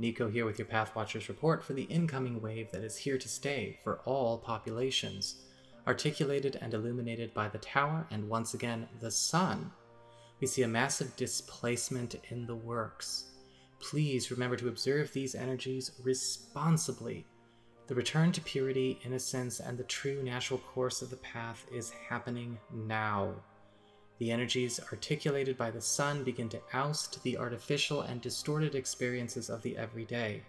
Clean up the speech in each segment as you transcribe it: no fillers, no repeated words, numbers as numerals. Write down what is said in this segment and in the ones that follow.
NICO here with your Pathwatchers report for the incoming wave that is here to stay for all populations, articulated and illuminated by the Tower and once again the Sun. We see a massive displacement in the works. Please remember to observe these energies responsibly. The return to purity, innocence, and the true natural course of the path is happening now. The energies articulated by the Sun begin to oust the artificial and distorted experiences of the everyday.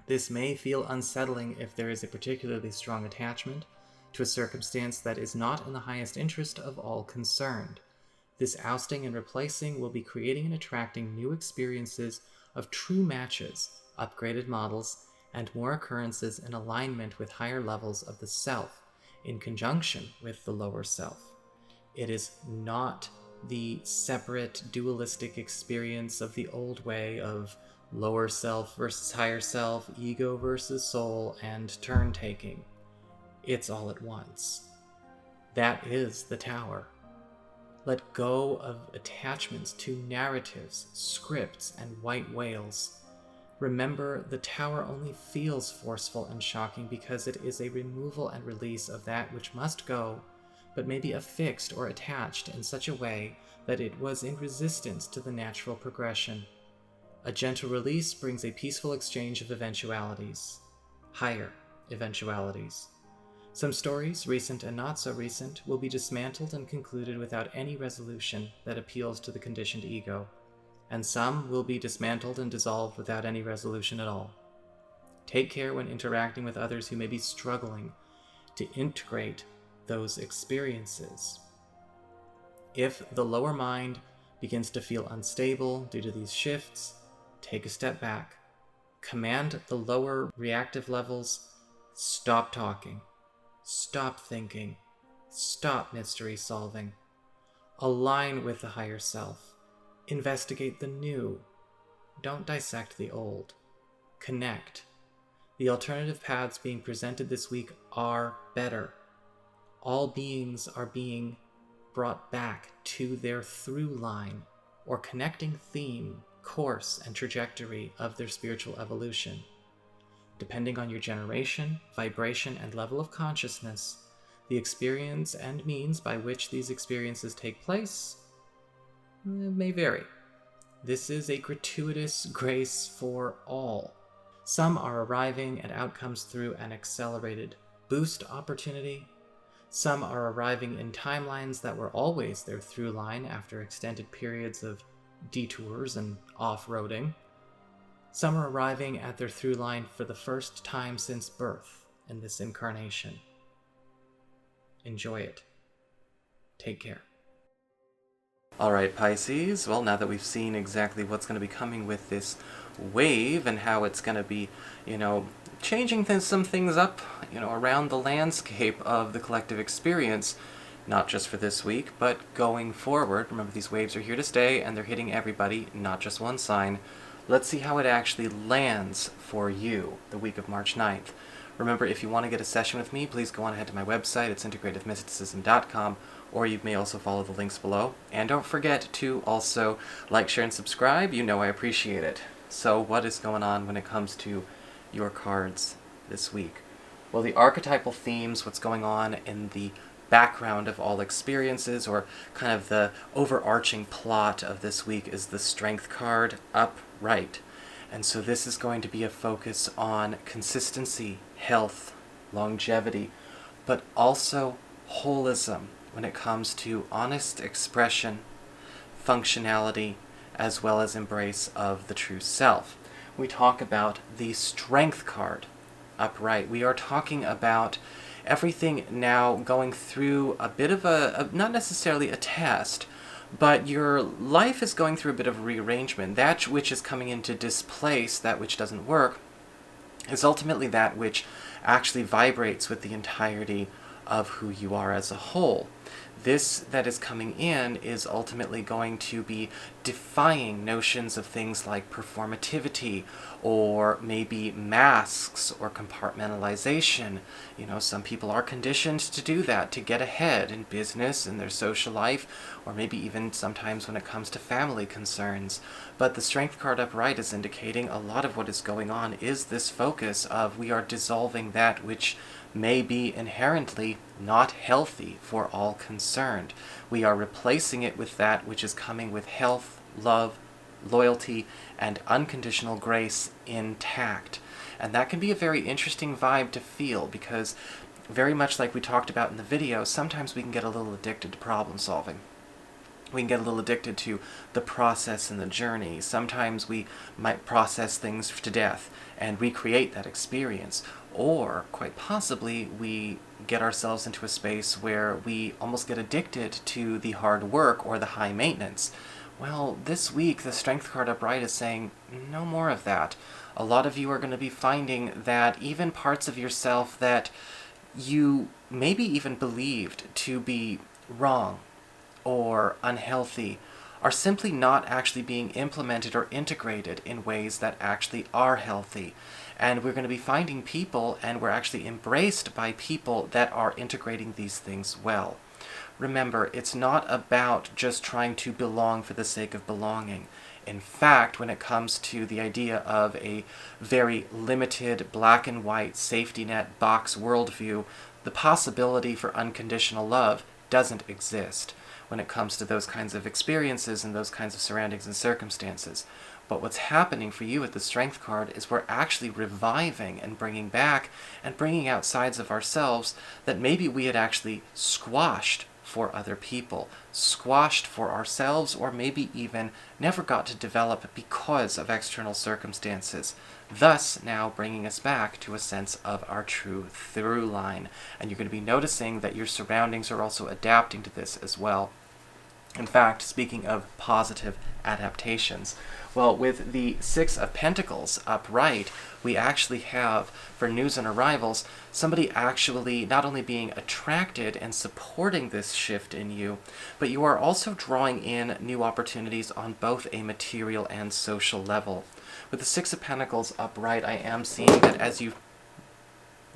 This may feel unsettling if there is a particularly strong attachment to a circumstance that is not in the highest interest of all concerned. This ousting and replacing will be creating and attracting new experiences of true matches, upgraded models, and more occurrences in alignment with higher levels of the self, in conjunction with the lower self. It is not the separate dualistic experience of the old way of lower self versus higher self, ego versus soul, and turn-taking. It's all at once. That is the Tower. Let go of attachments to narratives, scripts, and white whales. Remember, the Tower only feels forceful and shocking because it is a removal and release of that which must go, but may be affixed or attached in such a way that it was in resistance to the natural progression. A gentle release brings a peaceful exchange of eventualities, higher eventualities. Some stories, recent and not so recent, will be dismantled and concluded without any resolution that appeals to the conditioned ego, and some will be dismantled and dissolved without any resolution at all. Take care when interacting with others who may be struggling to integrate those experiences. If the lower mind begins to feel unstable due to these shifts, take a step back. Command the lower reactive levels. Stop talking. Stop thinking. Stop mystery solving. Align with the higher self. Investigate the new. Don't dissect the old. Connect. The alternative paths being presented this week are better. All beings are being brought back to their through line or connecting theme, course, and trajectory of their spiritual evolution. Depending on your generation, vibration, and level of consciousness, the experience and means by which these experiences take place may vary. This is a gratuitous grace for all. Some are arriving at outcomes through an accelerated boost opportunity. Some are arriving in timelines that were always their through line after extended periods of detours and off-roading. Some are arriving at their through line for the first time since birth in this incarnation. Enjoy it. Take care. Alright, Pisces, well, now that we've seen exactly what's going to be coming with this wave and how it's going to be, changing some things up, around the landscape of the collective experience, not just for this week, but going forward. Remember, these waves are here to stay, and they're hitting everybody, not just one sign. Let's see how it actually lands for you the week of March 9th. Remember, if you want to get a session with me, please go on ahead to my website. It's integrativemysticism.com, or you may also follow the links below. And don't forget to also like, share, and subscribe. I appreciate it. So what is going on when it comes to your cards this week? Well, the archetypal themes, what's going on in the background of all experiences, or kind of the overarching plot of this week, is the Strength card upright. And so this is going to be a focus on consistency, health, longevity, but also holism when it comes to honest expression, functionality, as well as embrace of the true self. We talk about the Strength card upright. We are talking about everything now going through a bit of a not necessarily a test, but your life is going through a bit of a rearrangement. That which is coming in to displace that which doesn't work is ultimately that which actually vibrates with the entirety of who you are as a whole. This that is coming in is ultimately going to be defying notions of things like performativity or maybe masks or compartmentalization. You know, some people are conditioned to do that, to get ahead in business, in their social life, or maybe even sometimes when it comes to family concerns. But the Strength card upright is indicating a lot of what is going on is this focus of we are dissolving that which may be inherently not healthy for all concerned. We are replacing it with that which is coming with health, love, loyalty, and unconditional grace intact. And that can be a very interesting vibe to feel because, very much like we talked about in the video, sometimes we can get a little addicted to problem solving. We can get a little addicted to the process and the journey. Sometimes we might process things to death and recreate that experience. Or, quite possibly, we get ourselves into a space where we almost get addicted to the hard work or the high maintenance. Well, this week, the Strength card upright is saying, no more of that. A lot of you are going to be finding that even parts of yourself that you maybe even believed to be wrong or unhealthy are simply not actually being implemented or integrated in ways that actually are healthy. And we're going to be finding people, and we're actually embraced by people that are integrating these things well. Remember, it's not about just trying to belong for the sake of belonging. In fact, when it comes to the idea of a very limited black and white safety net box worldview, the possibility for unconditional love doesn't exist when it comes to those kinds of experiences and those kinds of surroundings and circumstances. But what's happening for you with the Strength card is we're actually reviving and bringing back and bringing out sides of ourselves that maybe we had actually squashed for other people, squashed for ourselves, or maybe even never got to develop because of external circumstances. Thus, now bringing us back to a sense of our true through line. And you're going to be noticing that your surroundings are also adapting to this as well. In fact, speaking of positive adaptations, well, with the Six of Pentacles upright, we actually have, for news and arrivals, somebody actually not only being attracted and supporting this shift in you, but you are also drawing in new opportunities on both a material and social level. With the Six of Pentacles upright, I am seeing that as you...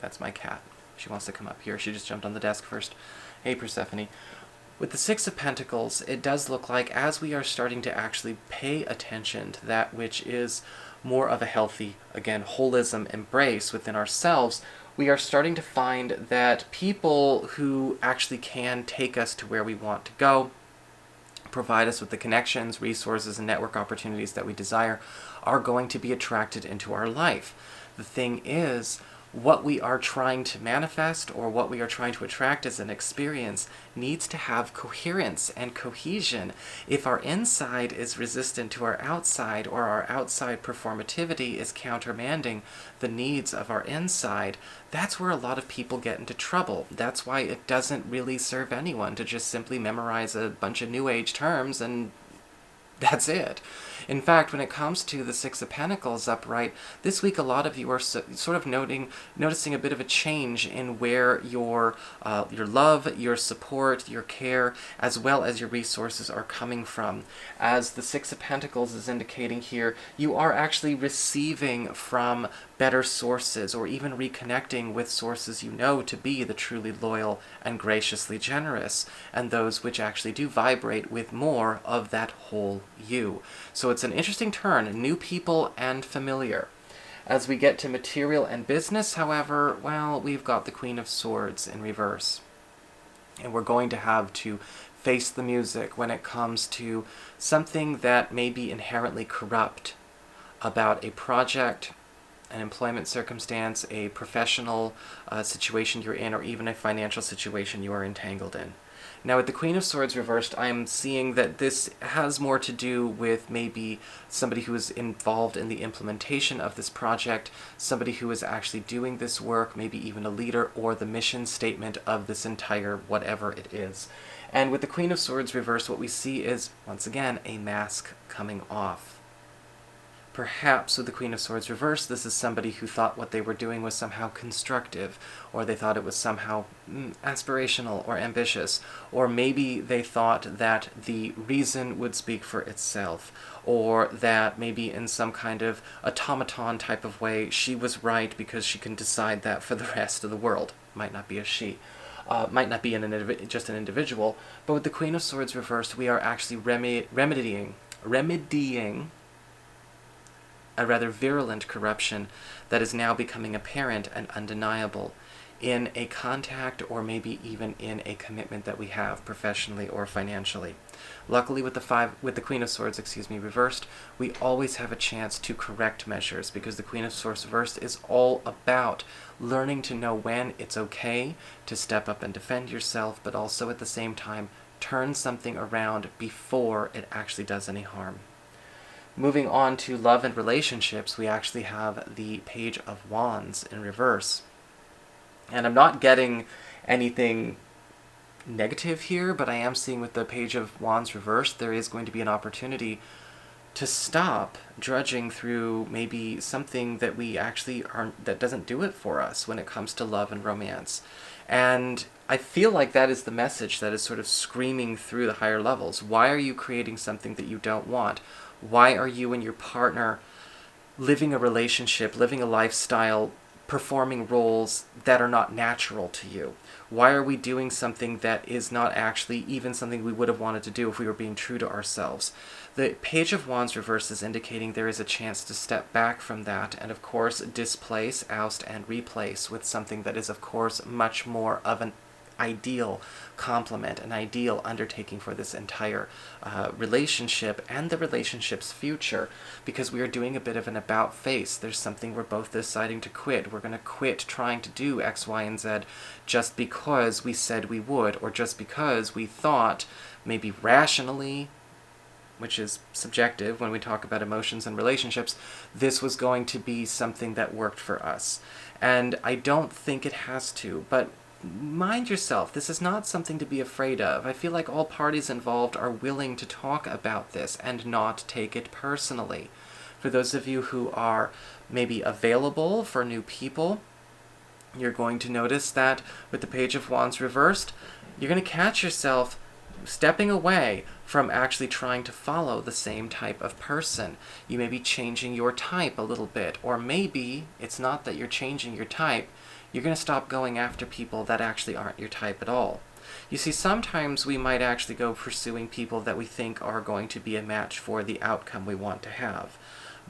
That's my cat. She wants to come up here. She just jumped on the desk first. Hey, Persephone. With the Six of Pentacles, it does look like as we are starting to actually pay attention to that which is more of a healthy, again, holism embrace within ourselves, we are starting to find that people who actually can take us to where we want to go, provide us with the connections, resources, and network opportunities that we desire, are going to be attracted into our life. The thing is, what we are trying to manifest or what we are trying to attract as an experience needs to have coherence and cohesion. If our inside is resistant to our outside, or our outside performativity is countermanding the needs of our inside, that's where a lot of people get into trouble. That's why it doesn't really serve anyone to just simply memorize a bunch of New Age terms and that's it. In fact, when it comes to the Six of Pentacles upright, this week a lot of you are sort of noticing a bit of a change in where your love, your support, your care, as well as your resources are coming from. As the Six of Pentacles is indicating here, you are actually receiving from better sources, or even reconnecting with sources you know to be the truly loyal and graciously generous, and those which actually do vibrate with more of that whole you. So it's an interesting turn, new people and familiar. As we get to material and business, however, well, we've got the Queen of Swords in reverse. And we're going to have to face the music when it comes to something that may be inherently corrupt about a project, an employment circumstance, a professional situation you're in, or even a financial situation you are entangled in. Now, with the Queen of Swords reversed, I'm seeing that this has more to do with maybe somebody who is involved in the implementation of this project, somebody who is actually doing this work, maybe even a leader, or the mission statement of this entire whatever it is. And with the Queen of Swords reversed, what we see is, once again, a mask coming off. Perhaps with the Queen of Swords reversed, this is somebody who thought what they were doing was somehow constructive, or they thought it was somehow aspirational or ambitious, or maybe they thought that the reason would speak for itself, or that maybe in some kind of automaton type of way she was right because she can decide that for the rest of the world. Might not be a she. Might not be just an individual, but with the Queen of Swords reversed, we are actually remedying a rather virulent corruption that is now becoming apparent and undeniable in a contact or maybe even in a commitment that we have professionally or financially. Luckily with the Queen of Swords, reversed, we always have a chance to correct measures, because the Queen of Swords reversed is all about learning to know when it's okay to step up and defend yourself, but also at the same time turn something around before it actually does any harm. Moving on to love and relationships, we actually have the Page of Wands in reverse. And I'm not getting anything negative here, but I am seeing with the Page of Wands reversed, there is going to be an opportunity to stop drudging through maybe something that we actually aren't, that doesn't do it for us when it comes to love and romance. And I feel like that is the message that is sort of screaming through the higher levels. Why are you creating something that you don't want? Why are you and your partner living a relationship, living a lifestyle, performing roles that are not natural to you? Why are we doing something that is not actually even something we would have wanted to do if we were being true to ourselves? The Page of Wands reverse is indicating there is a chance to step back from that and, of course, displace, oust, and replace with something that is, of course, much more of an ideal complement, an ideal undertaking for this entire relationship and the relationship's future, because we are doing a bit of an about face. There's something we're both deciding to quit. We're going to quit trying to do X, Y, and Z just because we said we would, or just because we thought, maybe rationally, which is subjective when we talk about emotions and relationships, this was going to be something that worked for us. And I don't think it has to, but mind yourself, this is not something to be afraid of. I feel like all parties involved are willing to talk about this and not take it personally. For those of you who are maybe available for new people, you're going to notice that with the Page of Wands reversed, you're going to catch yourself stepping away from actually trying to follow the same type of person. You may be changing your type a little bit, or maybe it's not that you're changing your type. You're going to stop going after people that actually aren't your type at all. You see, sometimes we might actually go pursuing people that we think are going to be a match for the outcome we want to have.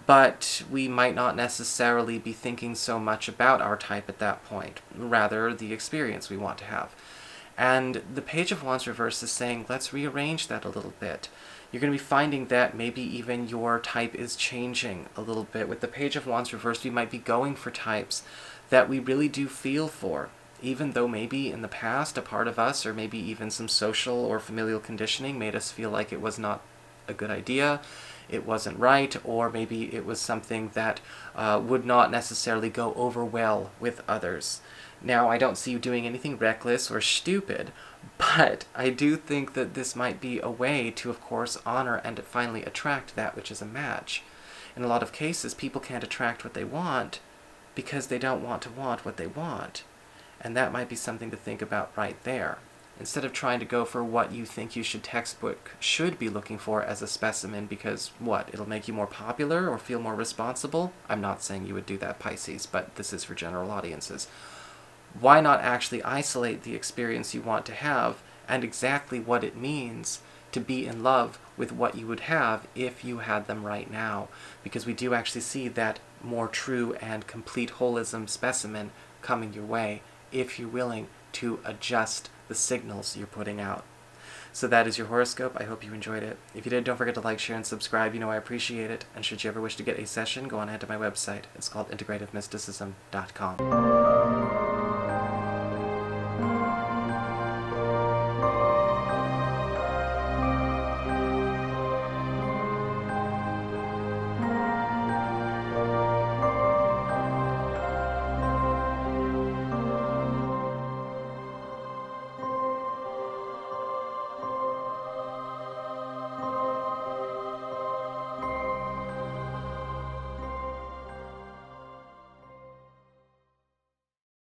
But we might not necessarily be thinking so much about our type at that point, rather the experience we want to have. And the Page of Wands reverse is saying, let's rearrange that a little bit. You're going to be finding that maybe even your type is changing a little bit. With the Page of Wands reversed, we might be going for types that we really do feel for, even though maybe in the past a part of us, or maybe even some social or familial conditioning, made us feel like it was not a good idea, it wasn't right, or maybe it was something that would not necessarily go over well with others. Now, I don't see you doing anything reckless or stupid, but I do think that this might be a way to, of course, honor and finally attract that which is a match. In a lot of cases, people can't attract what they want because they don't want to want what they want. And that might be something to think about right there. Instead of trying to go for what you think you textbook should be looking for as a specimen because, what, it'll make you more popular or feel more responsible? I'm not saying you would do that, Pisces, but this is for general audiences. Why not actually isolate the experience you want to have and exactly what it means to be in love with what you would have if you had them right now? Because we do actually see that more true and complete holism specimen coming your way if you're willing to adjust the signals you're putting out. So that is your horoscope. I hope you enjoyed it. If you did, don't forget to like, share, and subscribe. You know I appreciate it. And should you ever wish to get a session, go on ahead to my website. It's called integrativemysticism.com.